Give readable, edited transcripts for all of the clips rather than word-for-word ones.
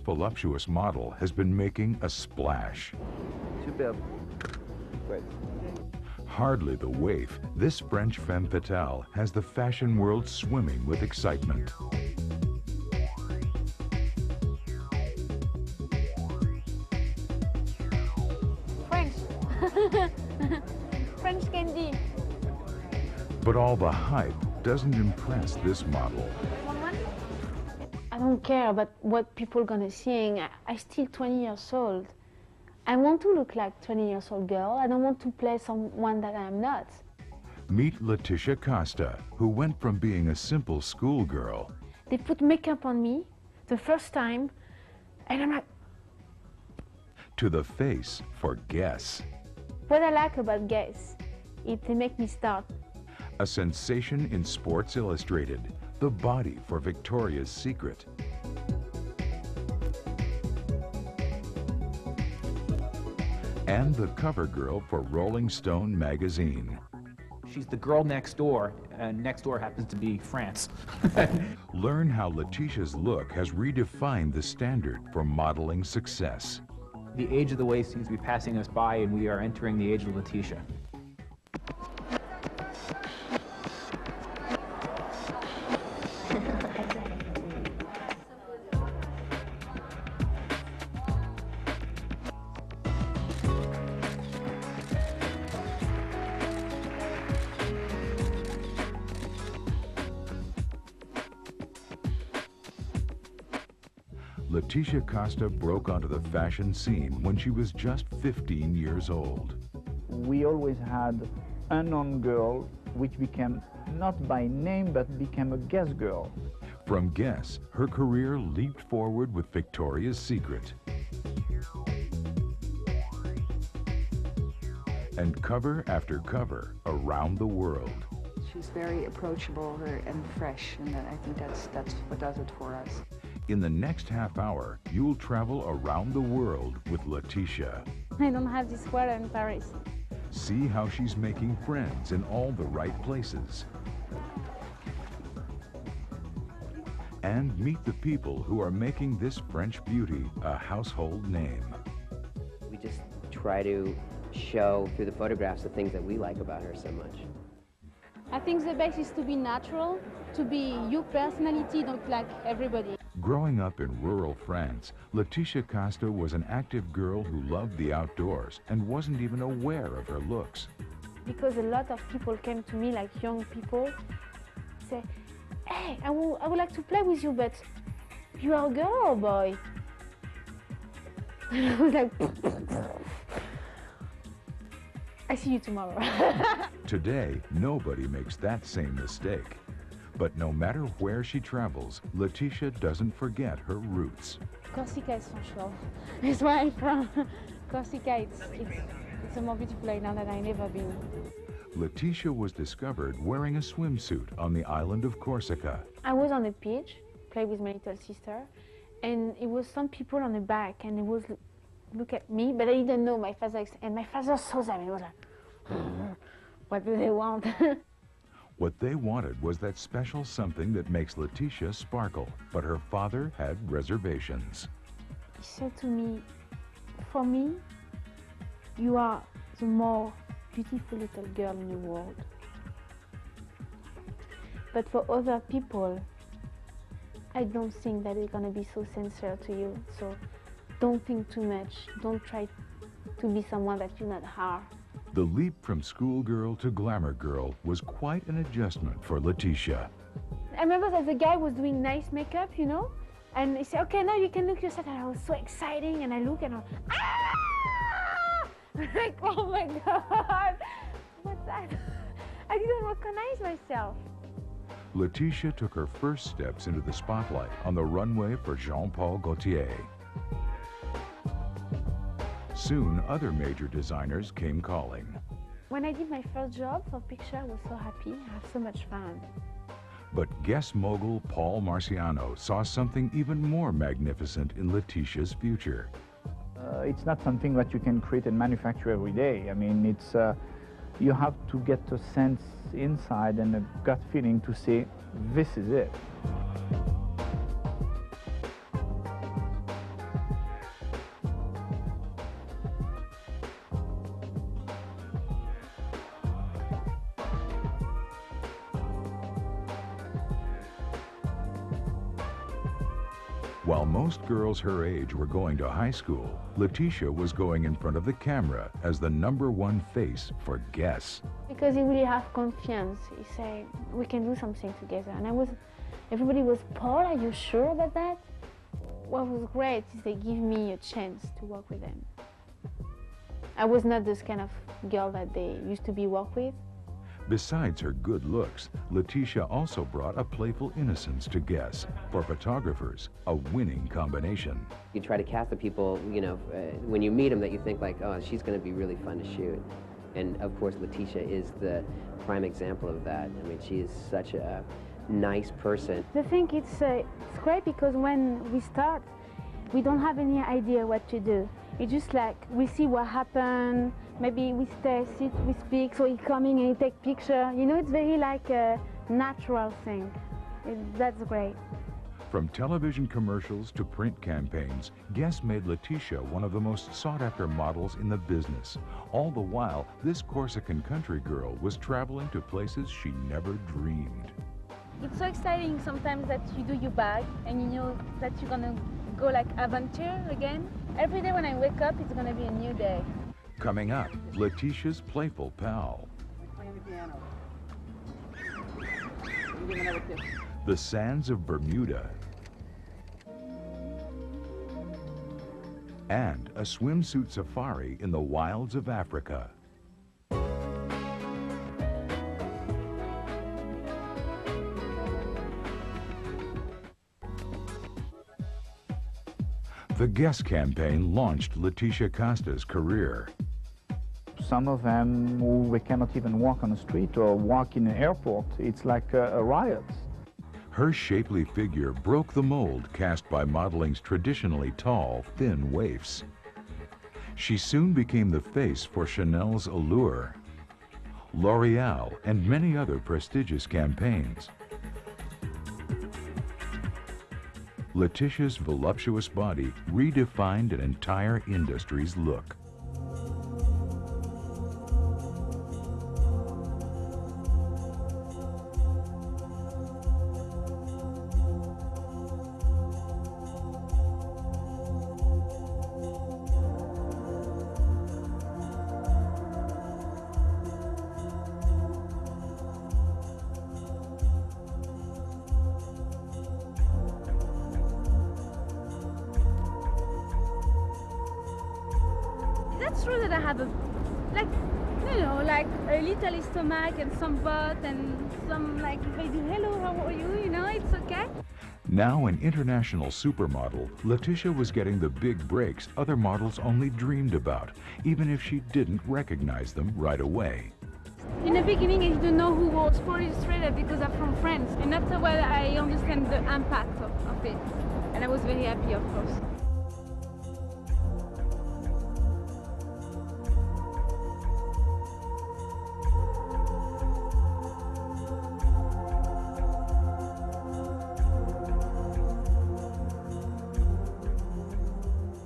Voluptuous model has been making a splash. Superb. Great. Hardly the waif, this French femme fatale has the fashion world swimming with excitement. French. French candy. But all the hype doesn't impress this model. I don't care about what people are gonna think. I'm still 20 years old. I want to look like 20 years old girl. I don't want to play someone that I'm not. Meet Laetitia Casta, who went from being a simple schoolgirl. They put makeup on me the first time, and I'm like, To the face for Guess. what I like about Guess, they make me start. A sensation in Sports Illustrated, the body for Victoria's Secret. And the cover girl for Rolling Stone magazine. She's the girl next door, and next door happens to be France. Learn how Laetitia's look has redefined the standard for modeling success. The age of the waist seems to be passing us by, and we are entering the age of Laetitia. Laetitia Casta broke onto the fashion scene when she was just 15 years old. We always had an unknown girl, which became, not by name, but became a Guess girl. From Guess, her career leaped forward with Victoria's Secret. And cover after cover around the world. She's very approachable and fresh, and I think that's what does it for us. In the next half hour, you'll travel around the world with Laetitia. I don't have this weather in Paris. See how she's making friends in all the right places. And meet the people who are making this French beauty a household name. We just try to show through the photographs the things that we like about her so much. I think the best is to be natural, to be your personality, don't like everybody. Growing up in rural France, Laetitia Casta was an active girl who loved the outdoors and wasn't even aware of her looks. Because a lot of people came to me, like young people, say, hey, I would like to play with you, but you are a girl or a boy? And I was like, I see you tomorrow. Today, nobody makes that same mistake. But no matter where she travels, Laetitia doesn't forget her roots. Corsica is for sure. That's where I'm from. Corsica, it's a more beautiful island than I've never been. Laetitia was discovered wearing a swimsuit on the island of Corsica. I was on the beach, played with my little sister, and it was some people on the back, and it was look at me, but I didn't know my father, and my father saw them, and he was like, what do they want? What they wanted was that special something that makes Laetitia sparkle, but her father had reservations. He said to me, for me, you are the more beautiful little girl in the world. But for other people, I don't think that they're gonna be so sincere to you. So don't think too much. Don't try to be someone that you're not are. The leap from schoolgirl to glamour girl was quite an adjustment for Laetitia. I remember that the guy was doing nice makeup, you know, and he said, okay, now you can look yourself, and I was so exciting, and I look and I'm like, oh my God, what's that? I didn't recognize myself. Laetitia took her first steps into the spotlight on the runway for Jean-Paul Gaultier. Soon, other major designers came calling. When I did my first job for picture, I was so happy. I had so much fun. But Guess mogul Paul Marciano saw something even more magnificent in Laetitia's future. It's not something that you can create and manufacture every day. I mean, it's you have to get a sense inside and a gut feeling to say, this is it. While most girls her age were going to high school, Laetitia was going in front of the camera as the #1 face for Guess. Because he really have confiance. He say, we can do something together. And everybody was, Paul, are you sure about that? What was great is they give me a chance to work with them. I was not this kind of girl that they used to be work with. Besides her good looks, Laetitia also brought a playful innocence to Guess. For photographers, a winning combination. You try to cast the people, you know, when you meet them that you think like, oh, she's going to be really fun to shoot. And of course, Laetitia is the prime example of that. I mean, she is such a nice person. I think it's great because when we start, we don't have any idea what to do. It's just like, we see what happened, maybe we stay, sit, we speak, so he coming and he take picture. You know, it's very like a natural thing. That's great. From television commercials to print campaigns, Guess made Laetitia one of the most sought-after models in the business. All the while, this Corsican country girl was traveling to places she never dreamed. It's so exciting sometimes that you do your bag and you know that you're gonna go like adventure again. Every day when I wake up, it's gonna be a new day. Coming up, Laetitia's playful pal. The sands of Bermuda. And a swimsuit safari in the wilds of Africa. The Guess campaign launched Laetitia Casta's career. Some of them who they cannot even walk on the street or walk in an airport. It's like a riot. Her shapely figure broke the mold cast by modeling's traditionally tall, thin waifs. She soon became the face for Chanel's Allure, L'Oreal, and many other prestigious campaigns. Laetitia's voluptuous body redefined an entire industry's look. That's true that I have a little stomach and some butt and some like if I do hello, how are you? You know, it's okay. Now an international supermodel, Laetitia was getting the big breaks other models only dreamed about, even if she didn't recognize them right away. In the beginning, I didn't know who was Sport Illustrated because I'm from France, and after a while, I understand the impact of it, and I was very happy, of course.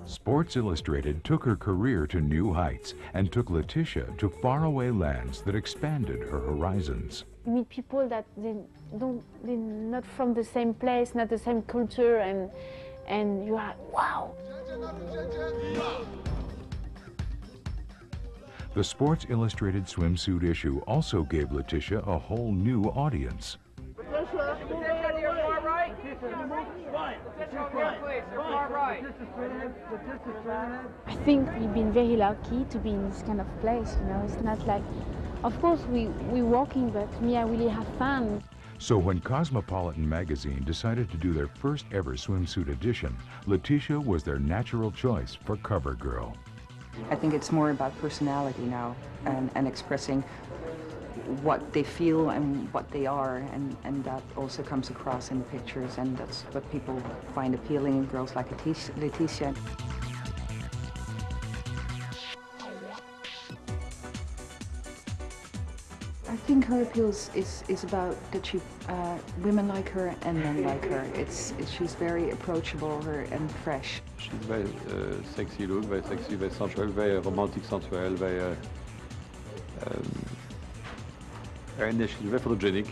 Sports Illustrated took her career to new heights and took Laetitia to faraway lands that expanded her horizons. You meet people that they're not from the same place, not the same culture, and you are, wow. The Sports Illustrated swimsuit issue also gave Laetitia a whole new audience. I think we've been very lucky to be in this kind of place, you know. It's not like, of course we're working, but me, I really have fun. So when Cosmopolitan magazine decided to do their first ever swimsuit edition, Laetitia was their natural choice for cover girl. I think it's more about personality now and expressing what they feel and what they are, and that also comes across in the pictures, and that's what people find appealing in girls like Laetitia. I think her appeal is about that women like her and men like her. She's very approachable and fresh. She's very sexy look, very sexy, very sensual, very romantic, sensual, very and she's very photogenic.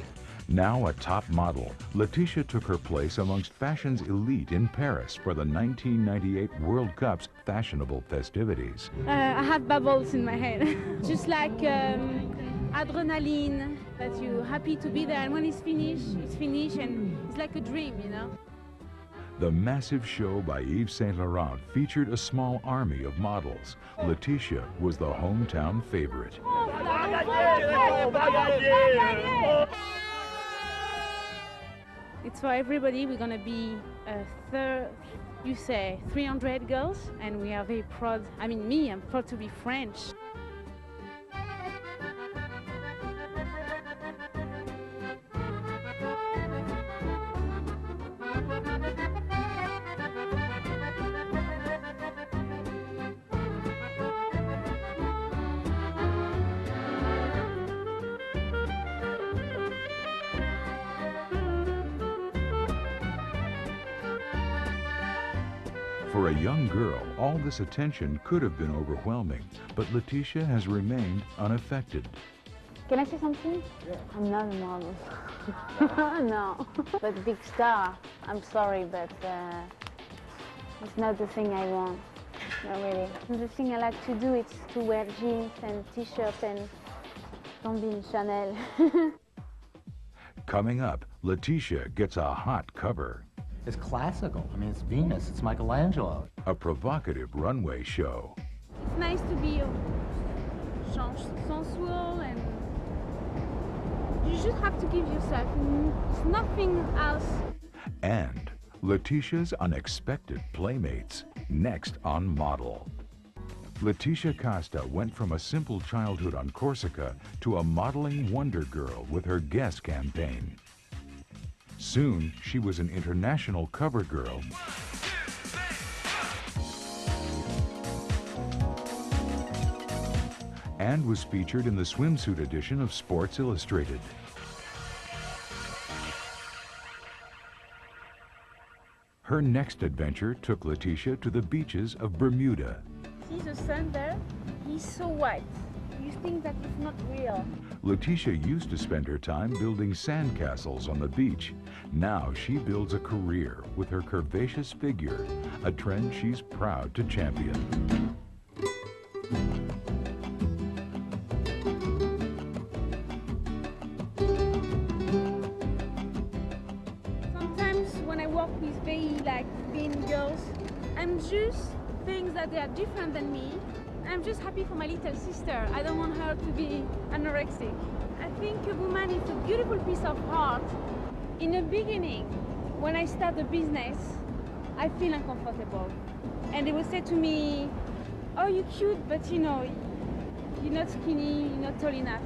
Now a top model, Laetitia took her place amongst fashion's elite in Paris for the 1998 World Cup's fashionable festivities. I have bubbles in my head, just like adrenaline, that you're happy to be there, and when it's finished, and it's like a dream, you know? The massive show by Yves Saint Laurent featured a small army of models. Laetitia was the hometown favorite. It's for everybody. We're gonna be 300 girls, and we are very proud. I mean, I'm proud to be French. For a young girl, all this attention could have been overwhelming, but Laetitia has remained unaffected. Can I say something? Yeah. I'm not a model. No. But big star, I'm sorry, but it's not the thing I want. Not really. The thing I like to do is to wear jeans and t-shirts and don't be in Chanel. Coming up, Laetitia gets a hot cover. It's classical. I mean, it's Venus, it's Michelangelo. A provocative runway show. It's nice to be sensual, and you just have to give yourself. It's nothing else. And Laetitia's unexpected playmates, next on Model. Laetitia Casta went from a simple childhood on Corsica to a modeling wonder girl with her Guess campaign. Soon, she was an international cover girl and was featured in the swimsuit edition of Sports Illustrated. Her next adventure took Laetitia to the beaches of Bermuda. See the sun there? He's so white. You think that it's not real. Laetitia used to spend her time building sandcastles on the beach. Now she builds a career with her curvaceous figure, a trend she's proud to champion. Sometimes when I work with very thin girls, I'm just things that they are different than me. I'm just happy for my little sister. I don't want her to be anorexic. I think a woman is a beautiful piece of art. In the beginning, when I start the business, I feel uncomfortable. And they will say to me, oh, you're cute, but you know, you're not skinny, you're not tall enough.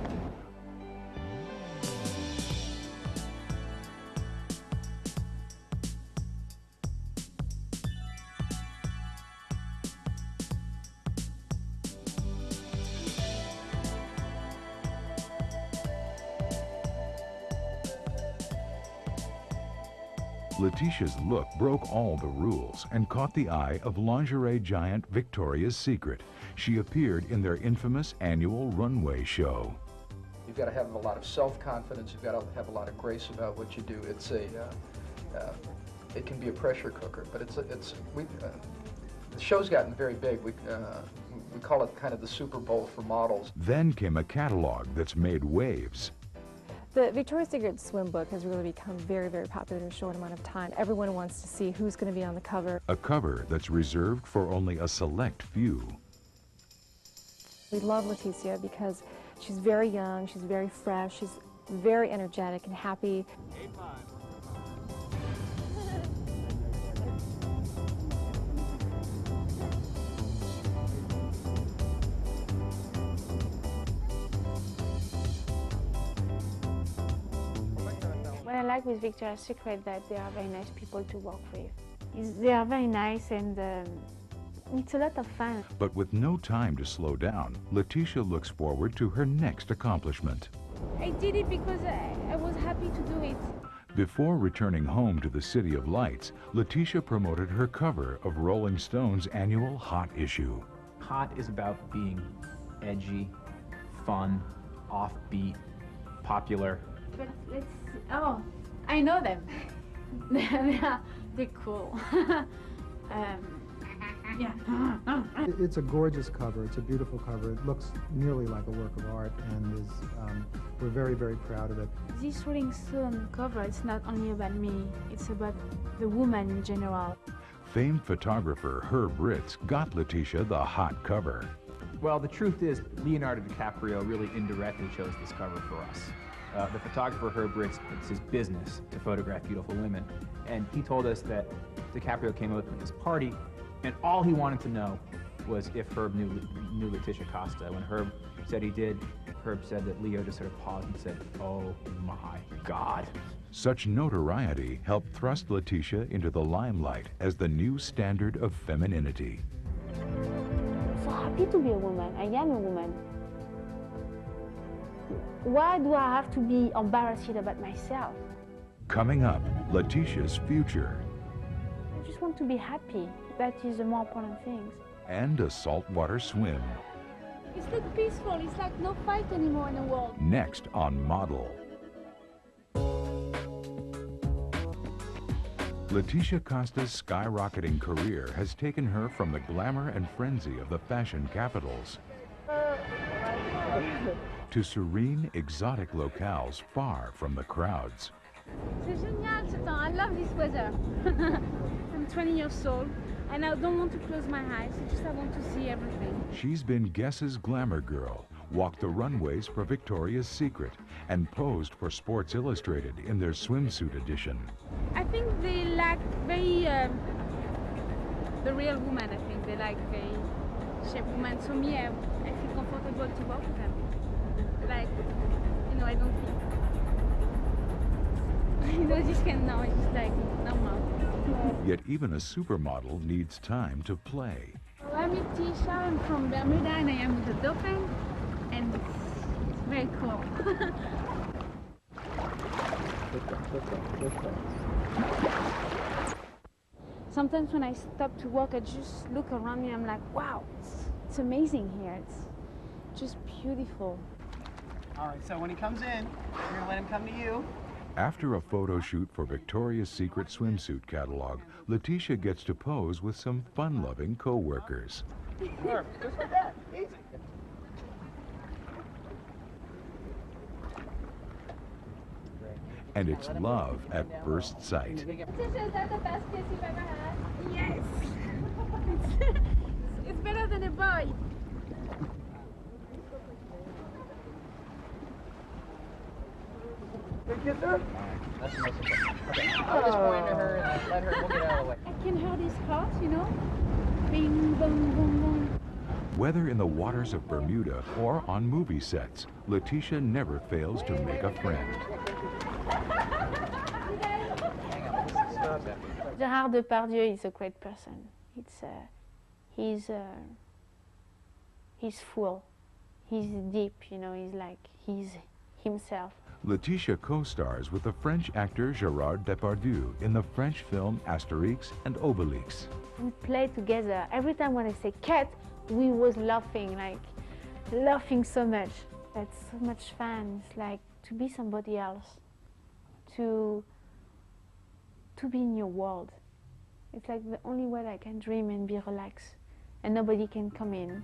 Laetitia's look broke all the rules and caught the eye of lingerie giant Victoria's Secret. She appeared in their infamous annual runway show. You've got to have a lot of self-confidence. You've got to have a lot of grace about what you do. It's it can be a pressure cooker, but the show's gotten very big. We call it kind of the Super Bowl for models. Then came a catalog that's made waves. The Victoria's Secret swim book has really become very, very popular in a short amount of time. Everyone wants to see who's going to be on the cover. A cover that's reserved for only a select few. We love Laetitia because she's very young, she's very fresh, she's very energetic and happy. What I like with Victoria's Secret that they are very nice people to work with. They are very nice and it's a lot of fun. But with no time to slow down, Laetitia looks forward to her next accomplishment. I did it because I was happy to do it. Before returning home to the City of Lights, Laetitia promoted her cover of Rolling Stone's annual Hot issue. Hot is about being edgy, fun, offbeat, popular, But let's see. Oh, I know them. They're cool. Yeah. It's a gorgeous cover. It's a beautiful cover. It looks nearly like a work of art, and is we're very, very proud of it. This Rolling Stone cover, it's not only about me, it's about the woman in general. Famed photographer Herb Ritz got Laetitia the hot cover. Well, the truth is, Leonardo DiCaprio really indirectly chose this cover for us. The photographer Herb Ritz, it's his business to photograph beautiful women, and he told us that DiCaprio came up at this party, and all he wanted to know was if Herb knew Laetitia Casta. When Herb said he did, Herb said that Leo just sort of paused and said, "Oh my God." Such notoriety helped thrust Laetitia into the limelight as the new standard of femininity. I'm so happy to be a woman. I am a woman. Why do I have to be embarrassed about myself? Coming up, Laetitia's future. I just want to be happy. That is the more important thing. And a saltwater swim. It's like peaceful. It's like no fight anymore in the world. Next on Model. Laetitia Casta's skyrocketing career has taken her from the glamour and frenzy of the fashion capitals to serene, exotic locales far from the crowds. C'est génial ce temps. I love this weather. I'm 20 years old and I don't want to close my eyes. It's just I want to see everything. She's been Guess's glamour girl, walked the runways for Victoria's Secret, and posed for Sports Illustrated in their swimsuit edition. I think they like very the real woman. I think they like very shaped woman. So me, I feel comfortable to work with them. Like, you know, I don't think. You know, this can now, it's just like normal. Yet even a supermodel needs time to play. I'm Laetitia, I'm from Bermuda and I am with the dolphin, and it's very cool. Sometimes when I stop to walk, I just look around me and I'm like, wow, it's amazing here. It's just beautiful. All right, so when he comes in, you're gonna let him come to you. After a photo shoot for Victoria's Secret swimsuit catalog, Laetitia gets to pose with some fun-loving co-workers. Just like that, easy. And it's love at first sight. Laetitia, is that the best kiss you've ever had? Yes! It's better than a boy. Big kisser? That's the most important. Okay, I'll just point to her and let her, we'll get out of the way. I can hear these cars, you know? Bing, boom, boom, boom. Whether in the waters of Bermuda or on movie sets, Laetitia never fails to make a friend. Gérard Depardieu is a great person. He's full. He's deep, you know, he's himself. Laetitia co-stars with the French actor Gérard Depardieu in the French film Asterix and Obelix. We play together. Every time when I say cat, we was laughing so much. That's so much fun. It's like to be somebody else, to be in your world. It's like the only way I can dream and be relaxed, and nobody can come in.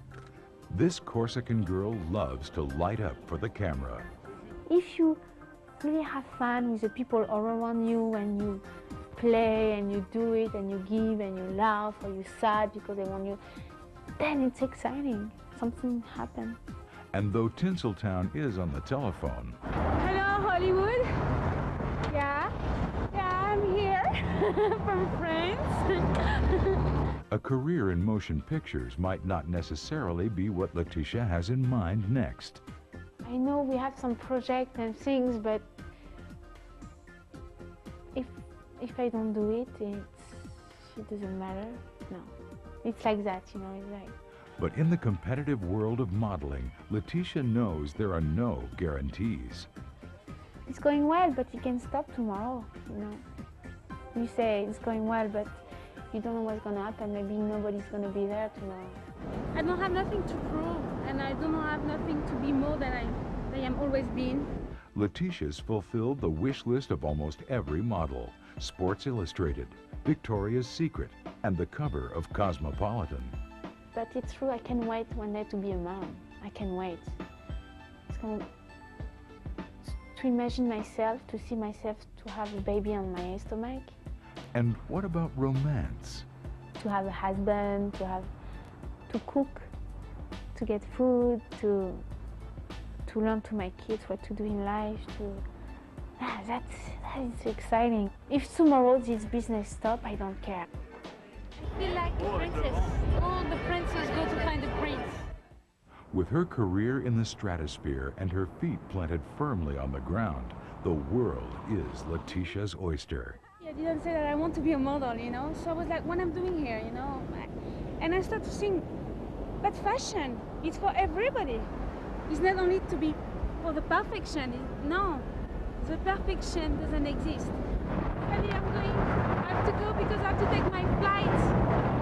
This Corsican girl loves to light up for the camera. If you really have fun with the people all around you and you play and you do it and you give and you laugh or you're sad because they want you, then it's exciting. Something happened. And though Tinseltown is on the telephone, Hello, Hollywood. Yeah, I'm here from France. a career in motion pictures might not necessarily be what Laetitia has in mind next. I know we have some projects and things, but if I don't do it, it doesn't matter. No, it's like that, you know. It's like. But in the competitive world of modeling, Laetitia knows there are no guarantees. It's going well, but it can stop tomorrow, you know. You say it's going well, but you don't know what's going to happen. Maybe nobody's going to be there tomorrow. I don't have nothing to prove, and I don't have nothing to be more than I am always been. Laetitia's fulfilled the wish list of almost every model, Sports Illustrated, Victoria's Secret, and the cover of Cosmopolitan. But it's true, I can't wait one day to be a mom. I can't wait. It's kind of to imagine myself, to see myself to have a baby on my stomach. And what about romance? To have a husband, to cook, to get food, to learn to my kids what to do in life. That is exciting. If tomorrow this business stops, I don't care. I feel like a princess. All the princes go to find a prince. With her career in the stratosphere and her feet planted firmly on the ground, the world is Laetitia's oyster. I didn't say that I want to be a model, you know, so I was like, what I'm doing here, you know? And I started to think, but fashion, it's for everybody. It's not only to be for the perfection. No, the perfection doesn't exist. Maybe I have to go because I have to take my flight.